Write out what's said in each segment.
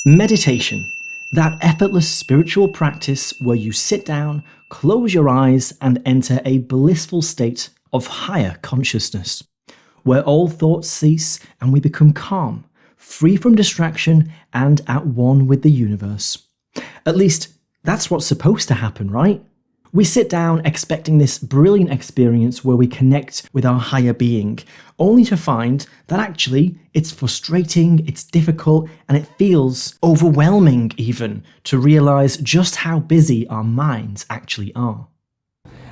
Meditation, that effortless spiritual practice where you sit down, close your eyes, and enter a blissful state of higher consciousness, where all thoughts cease and we become calm, free from distraction, and at one with the universe. At least, that's what's supposed to happen, right? We sit down expecting this brilliant experience where we connect with our higher being, only to find that actually it's frustrating, it's difficult, and it feels overwhelming even to realise just how busy our minds actually are.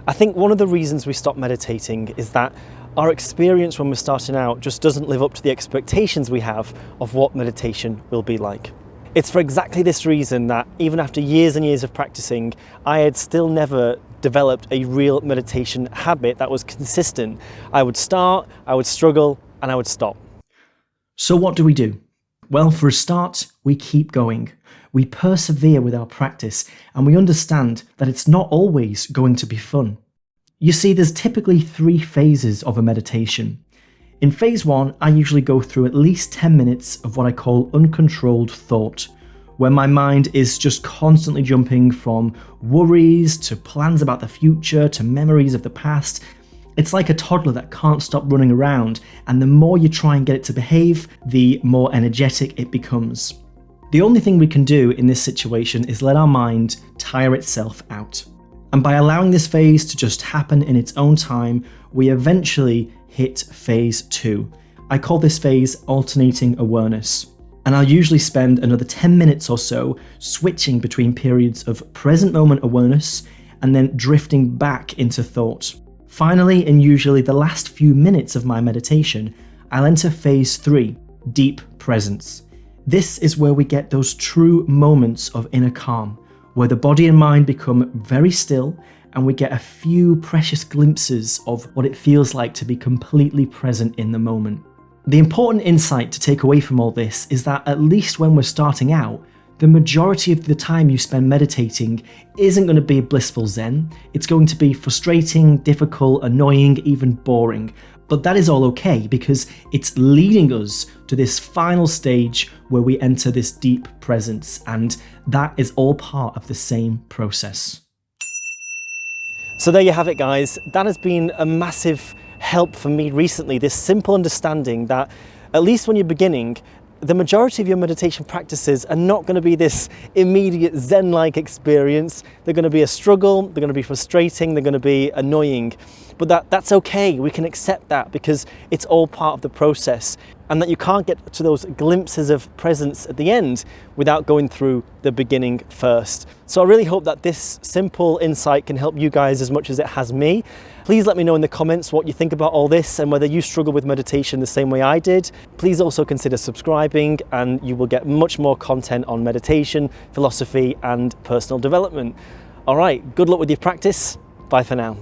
I think one of the reasons we stop meditating is that our experience when we're starting out just doesn't live up to the expectations we have of what meditation will be like. It's for exactly this reason that even after years and years of practicing, I had still never developed a real meditation habit that was consistent. I would start, I would struggle, and I would stop. So what do we do? Well, for a start, we keep going. We persevere with our practice, and we understand that it's not always going to be fun. You see, there's typically 3 phases of a meditation. In phase 1, I usually go through at least 10 minutes of what I call uncontrolled thought, where my mind is just constantly jumping from worries to plans about the future to memories of the past. It's like a toddler that can't stop running around, and the more you try and get it to behave, the more energetic it becomes. The only thing we can do in this situation is let our mind tire itself out. And by allowing this phase to just happen in its own time, we eventually hit phase 2. I call this phase alternating awareness. And I'll usually spend another 10 minutes or so switching between periods of present moment awareness and then drifting back into thought. Finally, in usually the last few minutes of my meditation, I'll enter phase 3, deep presence. This is where we get those true moments of inner calm, where the body and mind become very still and we get a few precious glimpses of what it feels like to be completely present in the moment. The important insight to take away from all this is that at least when we're starting out, the majority of the time you spend meditating isn't going to be blissful zen. It's going to be frustrating, difficult, annoying, even boring. But that is all okay because it's leading us to this final stage where we enter this deep presence, and that is all part of the same process. So there you have it, guys. That has been a massive help for me recently, this simple understanding that at least when you're beginning, the majority of your meditation practices are not going to be this immediate Zen-like experience. They're going to be a struggle, they're going to be frustrating, they're going to be annoying. But that's okay, we can accept that because it's all part of the process, and that you can't get to those glimpses of presence at the end without going through the beginning first. So I really hope that this simple insight can help you guys as much as it has me. Please let me know in the comments what you think about all this and whether you struggle with meditation the same way I did. Please also consider subscribing, and you will get much more content on meditation, philosophy, and personal development. All right, good luck with your practice. Bye for now.